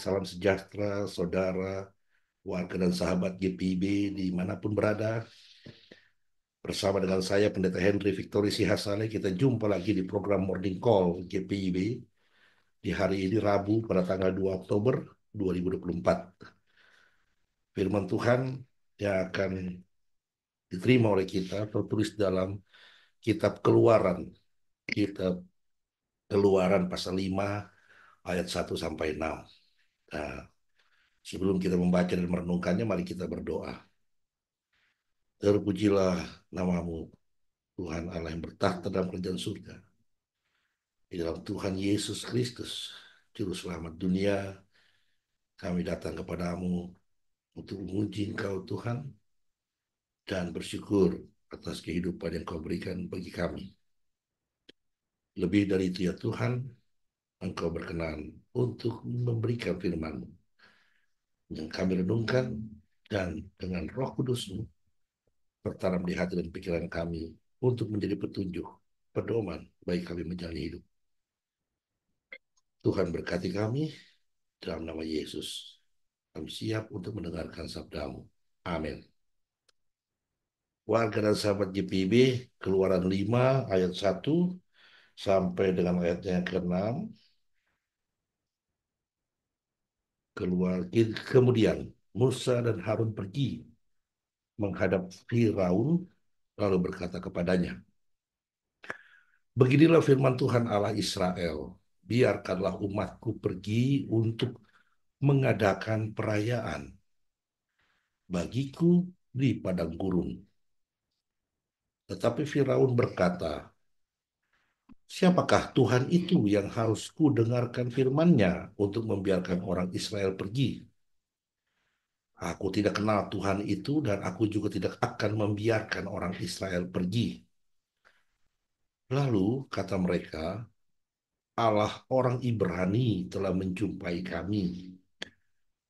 salam sejahtera, saudara, warga dan sahabat GPIB dimanapun berada. Bersama dengan saya, Pendeta Henry Victory Sihasale, kita jumpa lagi di program Morning Call GPIB di hari ini Rabu pada tanggal 2 Oktober 2024. Firman Tuhan yang akan diterima oleh kita tertulis dalam Kitab Keluaran, Kitab Keluaran pasal 5 ayat 1 sampai 6. Nah, sebelum kita membaca dan merenungkannya, mari kita berdoa. Terpujilah namamu, Tuhan Allah yang bertakhta dalam kerajaan surga. Di dalam Tuhan Yesus Kristus, Juru Selamat dunia, kami datang kepadamu untuk memuji Engkau Tuhan dan bersyukur atas kehidupan yang Kau berikan bagi kami. Lebih dari itu ya Tuhan, Engkau berkenan untuk memberikan firman-Mu yang kami renungkan dan dengan Roh Kudus-Mu bertanam di hati dan pikiran kami untuk menjadi petunjuk, pedoman bagi kami menjalani hidup. Tuhan berkati kami dalam nama Yesus. Kami siap untuk mendengarkan sabdamu. Amin. Warga dan sahabat GPIB, Keluaran 5 ayat 1 sampai dengan ayat yang ke-6. Kemudian Musa dan Harun pergi menghadap Firaun lalu berkata kepadanya, beginilah firman Tuhan Allah Israel, biarkanlah umatku pergi untuk mengadakan perayaan bagiku di padang gurun. Tetapi Firaun berkata, siapakah Tuhan itu yang harus ku dengarkan firman-Nya untuk membiarkan orang Israel pergi? Aku tidak kenal Tuhan itu dan aku juga tidak akan membiarkan orang Israel pergi. Lalu kata mereka, Allah orang Ibrani telah menjumpai kami.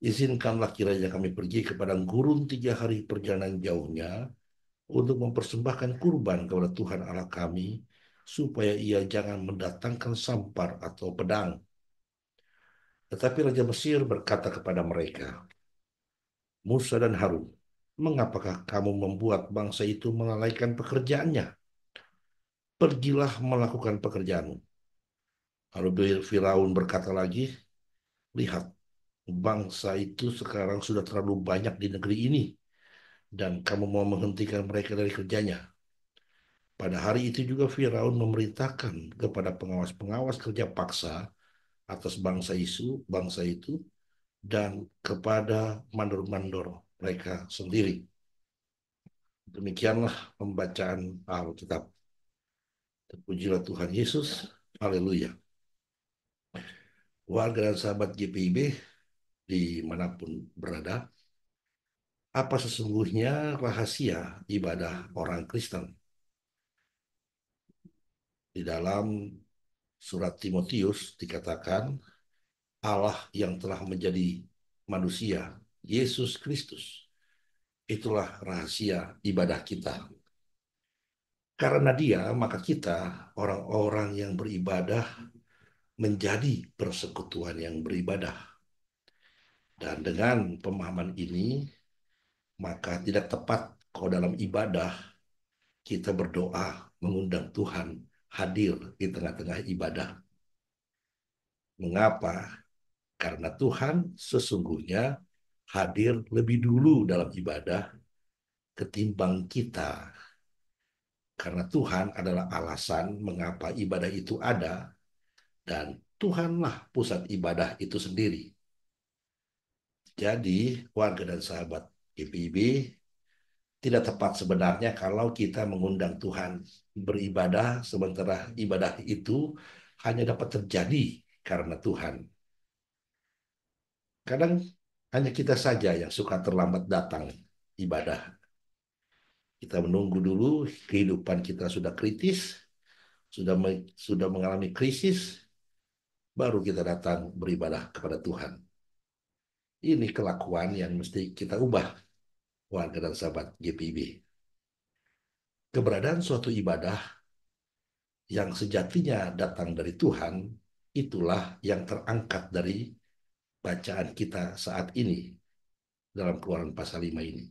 Izinkanlah kiranya kami pergi ke padang gurun 3 hari perjalanan jauhnya untuk mempersembahkan kurban kepada Tuhan Allah kami, supaya ia jangan mendatangkan sampar atau pedang. Tetapi Raja Mesir berkata kepada mereka, Musa dan Harun, mengapakah kamu membuat bangsa itu melalaikan pekerjaannya? Pergilah melakukan pekerjaanmu. Lalu Firaun berkata lagi, lihat, bangsa itu sekarang sudah terlalu banyak di negeri ini, dan kamu mau menghentikan mereka dari kerjanya. Pada hari itu juga Firaun memerintahkan kepada pengawas-pengawas kerja paksa atas bangsa itu dan kepada mandor-mandor mereka sendiri. Demikianlah pembacaan Alkitab. Terpujilah Tuhan Yesus. Haleluya. Warga dan sahabat GPIB dimanapun berada, apa sesungguhnya rahasia ibadah orang Kristen? Di dalam surat Timotius dikatakan, Allah yang telah menjadi manusia, Yesus Kristus, itulah rahasia ibadah kita. Karena dia, maka kita, orang-orang yang beribadah, menjadi persekutuan yang beribadah. Dan dengan pemahaman ini, maka tidak tepat kalau dalam ibadah kita berdoa mengundang Tuhan hadir di tengah-tengah ibadah. Mengapa? Karena Tuhan sesungguhnya hadir lebih dulu dalam ibadah ketimbang kita. Karena Tuhan adalah alasan mengapa ibadah itu ada, dan Tuhanlah pusat ibadah itu sendiri. Jadi, warga dan sahabat GPIB, tidak tepat sebenarnya kalau kita mengundang Tuhan beribadah, sementara ibadah itu hanya dapat terjadi karena Tuhan. Kadang hanya kita saja yang suka terlambat datang ibadah. Kita menunggu dulu kehidupan kita sudah kritis, sudah mengalami krisis, baru kita datang beribadah kepada Tuhan. Ini kelakuan yang mesti kita ubah, warga dan sahabat GPIB. Keberadaan suatu ibadah yang sejatinya datang dari Tuhan, itulah yang terangkat dari bacaan kita saat ini dalam Keluaran pasal 5 ini,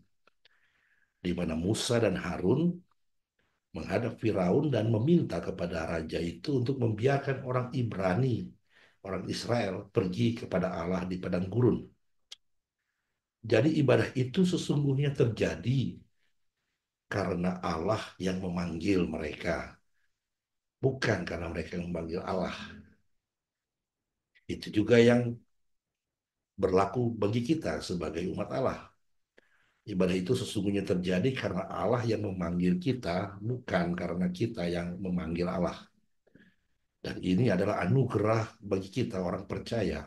di mana Musa dan Harun menghadap Firaun dan meminta kepada raja itu untuk membiarkan orang Ibrani, orang Israel pergi kepada Allah di padang gurun. Jadi ibadah itu sesungguhnya terjadi karena Allah yang memanggil mereka, bukan karena mereka yang memanggil Allah. Itu juga yang berlaku bagi kita sebagai umat Allah. Ibadah itu sesungguhnya terjadi karena Allah yang memanggil kita, bukan karena kita yang memanggil Allah. Dan ini adalah anugerah bagi kita orang percaya.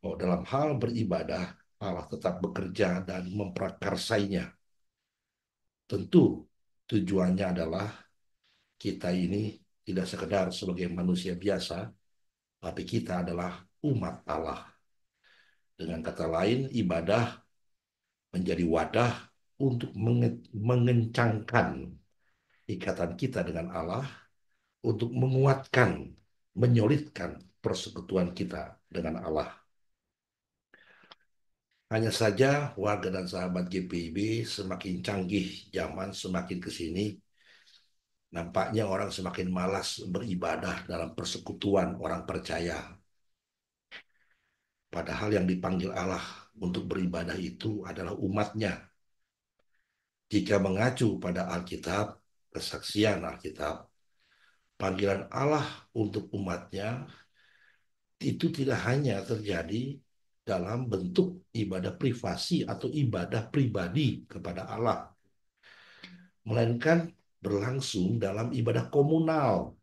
Oh, dalam hal beribadah, Allah tetap bekerja dan memprakarsainya. Tentu tujuannya adalah kita ini tidak sekedar sebagai manusia biasa, tapi kita adalah umat Allah. Dengan kata lain, ibadah menjadi wadah untuk mengencangkan ikatan kita dengan Allah, untuk menguatkan, menyolidkan persekutuan kita dengan Allah. Hanya saja warga dan sahabat GPIB semakin canggih zaman semakin ke sini, nampaknya orang semakin malas beribadah dalam persekutuan orang percaya. Padahal yang dipanggil Allah untuk beribadah itu adalah umatnya. Jika mengacu pada Alkitab, kesaksian Alkitab, panggilan Allah untuk umatnya itu tidak hanya terjadi dalam bentuk ibadah privasi atau ibadah pribadi kepada Allah, melainkan berlangsung dalam ibadah komunal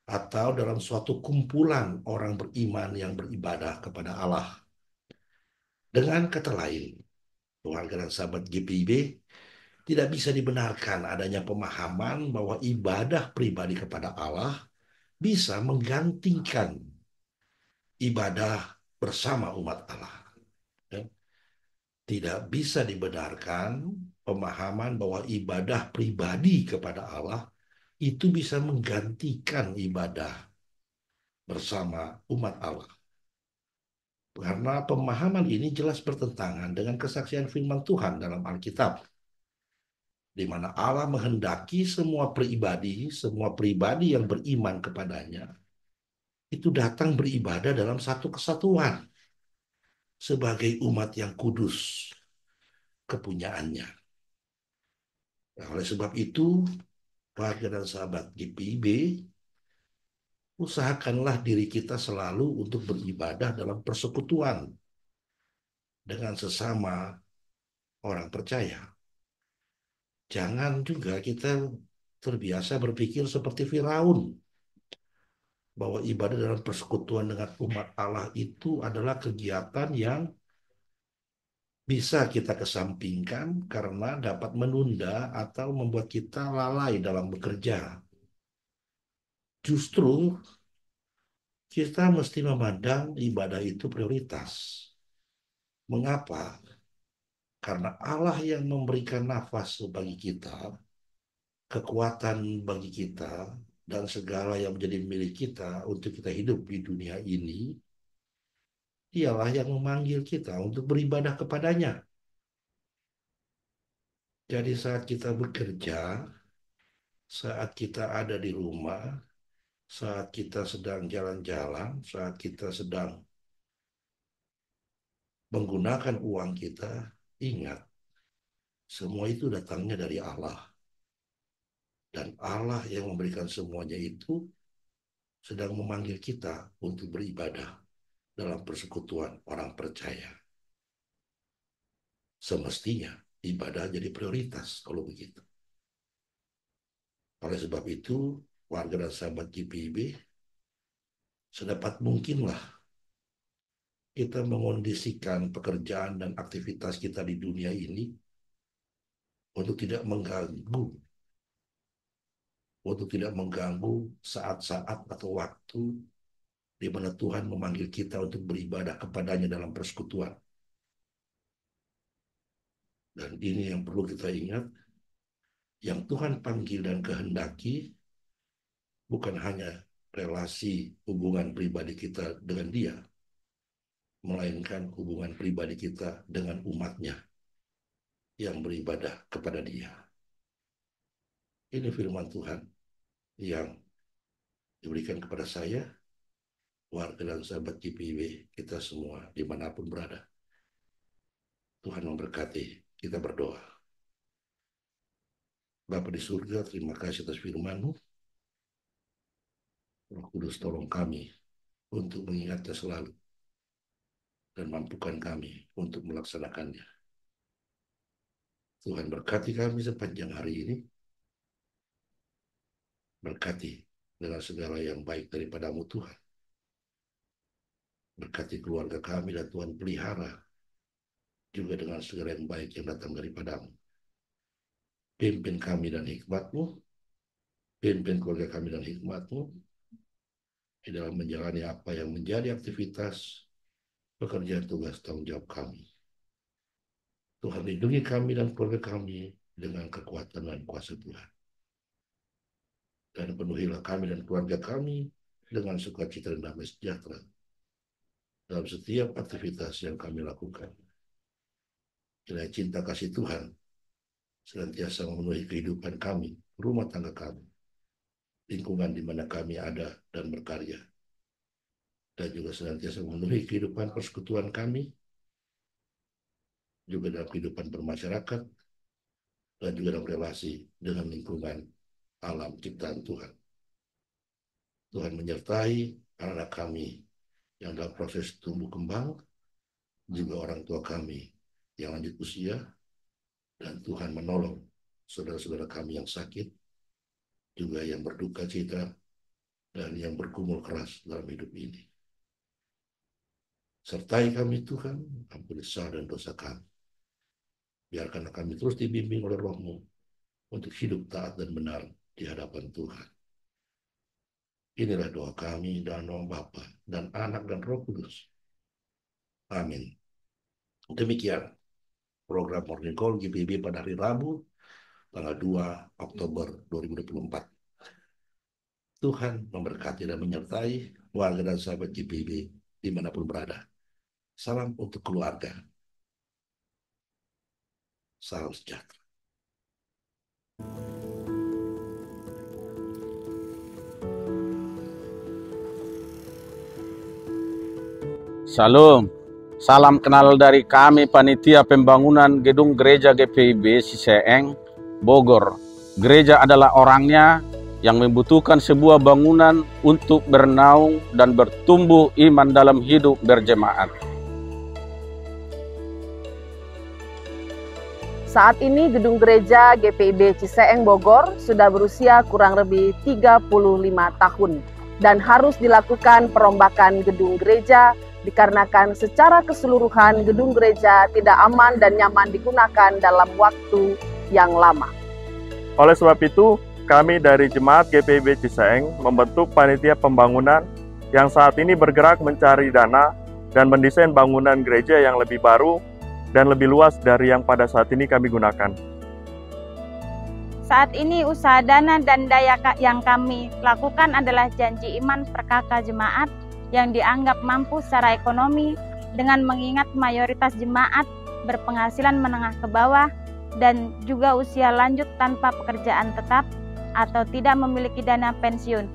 atau dalam suatu kumpulan orang beriman yang beribadah kepada Allah. Dengan kata lain, keluarga dan sahabat GPIB, tidak bisa dibenarkan adanya pemahaman bahwa ibadah pribadi kepada Allah bisa menggantikan ibadah bersama umat Allah. Ya. Tidak bisa dibenarkan pemahaman bahwa ibadah pribadi kepada Allah itu bisa menggantikan ibadah bersama umat Allah. Karena pemahaman ini jelas bertentangan dengan kesaksian firman Tuhan dalam Alkitab, di mana Allah menghendaki semua pribadi yang beriman kepadanya, itu datang beribadah dalam satu kesatuan sebagai umat yang kudus kepunyaannya. Nah, oleh sebab itu, warga dan sahabat GPIB, usahakanlah diri kita selalu untuk beribadah dalam persekutuan dengan sesama orang percaya. Jangan juga kita terbiasa berpikir seperti Firaun, bahwa ibadah dalam persekutuan dengan umat Allah itu adalah kegiatan yang bisa kita kesampingkan karena dapat menunda atau membuat kita lalai dalam bekerja. Justru kita mesti memandang ibadah itu prioritas. Mengapa? Karena Allah yang memberikan nafas bagi kita, kekuatan bagi kita, dan segala yang menjadi milik kita untuk kita hidup di dunia ini, dialah yang memanggil kita untuk beribadah kepadanya. Jadi saat kita bekerja, saat kita ada di rumah, saat kita sedang jalan-jalan, saat kita sedang menggunakan uang kita, ingat, semua itu datangnya dari Allah. Dan Allah yang memberikan semuanya itu sedang memanggil kita untuk beribadah dalam persekutuan orang percaya. Semestinya ibadah jadi prioritas kalau begitu. Oleh sebab itu, warga dan sahabat GPIB, sedapat mungkinlah kita mengondisikan pekerjaan dan aktivitas kita di dunia ini untuk tidak mengganggu, saat-saat atau waktu di mana Tuhan memanggil kita untuk beribadah kepadanya dalam persekutuan. Dan ini yang perlu kita ingat, yang Tuhan panggil dan kehendaki bukan hanya relasi hubungan pribadi kita dengan Dia, melainkan hubungan pribadi kita dengan umatnya yang beribadah kepada Dia. Ini firman Tuhan yang diberikan kepada saya, warga dan sahabat GPIB, kita semua dimanapun berada. Tuhan memberkati. Kita berdoa. Bapa di surga, terima kasih atas firman-Mu. Roh Kudus, tolong kami untuk mengingatnya selalu dan mampukan kami untuk melaksanakannya. Tuhan berkati kami sepanjang hari ini. Berkati dengan segala yang baik daripada-Mu Tuhan. Berkati keluarga kami dan Tuhan pelihara juga dengan segala yang baik yang datang daripada-Mu. Pimpin kami dan hikmat-Mu. Pimpin keluarga kami dan hikmat-Mu di dalam menjalani apa yang menjadi aktivitas pekerjaan tugas tanggung jawab kami. Tuhan lindungi kami dan keluarga kami dengan kekuatan dan kuasa Tuhan. Dan penuhilah kami dan keluarga kami dengan sukacita dan damai sejahtera dalam setiap aktivitas yang kami lakukan. Kiranya cinta kasih Tuhan senantiasa memenuhi kehidupan kami, rumah tangga kami, lingkungan di mana kami ada dan berkarya, dan juga senantiasa memenuhi kehidupan persekutuan kami, juga dalam kehidupan bermasyarakat, dan juga dalam relasi dengan lingkungan alam ciptaan Tuhan. Tuhan menyertai anak-anak kami yang dalam proses tumbuh kembang, juga orang tua kami yang lanjut usia, dan Tuhan menolong saudara-saudara kami yang sakit, juga yang berduka cita, dan yang bergumul keras dalam hidup ini. Sertai kami Tuhan, ampuni salah dan dosa kami. Biarkanlah kami terus dibimbing oleh Roh-Mu untuk hidup taat dan benar di hadapan Tuhan. Inilah doa kami dan doa Bapa dan Anak dan Roh Kudus. Amin. Demikian program Morning Call GPIB pada hari Rabu, tanggal 2 Oktober 2024. Tuhan memberkati dan menyertai warga dan sahabat GPIB dimanapun berada. Salam untuk keluarga. Salam sejahtera. Salam, salam kenal dari kami Panitia Pembangunan Gedung Gereja GPIB Ciseeng, Bogor. Gereja adalah orangnya yang membutuhkan sebuah bangunan untuk bernaung dan bertumbuh iman dalam hidup berjemaat. Saat ini gedung gereja GPIB Ciseeng Bogor sudah berusia kurang lebih 35 tahun dan harus dilakukan perombakan gedung gereja dikarenakan secara keseluruhan gedung gereja tidak aman dan nyaman digunakan dalam waktu yang lama. Oleh sebab itu, kami dari Jemaat GPIB Ciseeng membentuk panitia pembangunan yang saat ini bergerak mencari dana dan mendesain bangunan gereja yang lebih baru dan lebih luas dari yang pada saat ini kami gunakan. Saat ini usaha dana dan daya yang kami lakukan adalah janji iman perkaka jemaat yang dianggap mampu secara ekonomi dengan mengingat mayoritas jemaat berpenghasilan menengah ke bawah dan juga usia lanjut tanpa pekerjaan tetap atau tidak memiliki dana pensiun.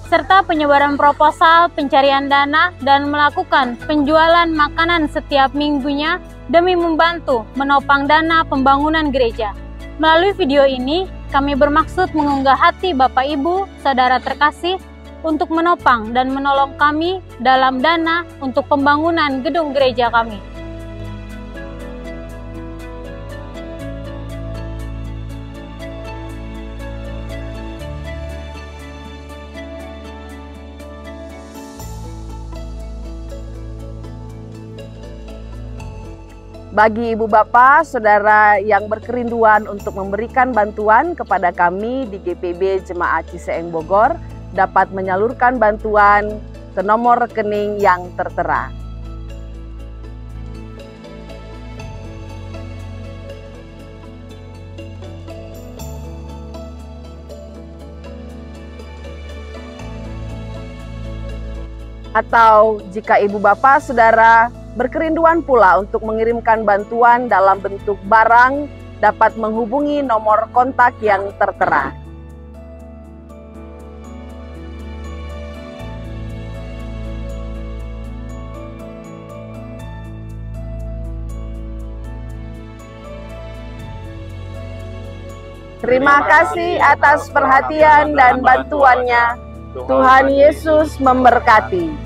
Serta penyebaran proposal, pencarian dana, dan melakukan penjualan makanan setiap minggunya demi membantu menopang dana pembangunan gereja. Melalui video ini, kami bermaksud mengunggah hati Bapak Ibu, Saudara terkasih, untuk menopang dan menolong kami dalam dana untuk pembangunan gedung gereja kami. Bagi ibu bapak, saudara yang berkerinduan untuk memberikan bantuan kepada kami di GPIB Jemaat Ciseeng Bogor, dapat menyalurkan bantuan ke nomor rekening yang tertera. Atau jika ibu bapak saudara berkerinduan pula untuk mengirimkan bantuan dalam bentuk barang, dapat menghubungi nomor kontak yang tertera. Terima kasih atas perhatian dan bantuannya. Tuhan Yesus memberkati.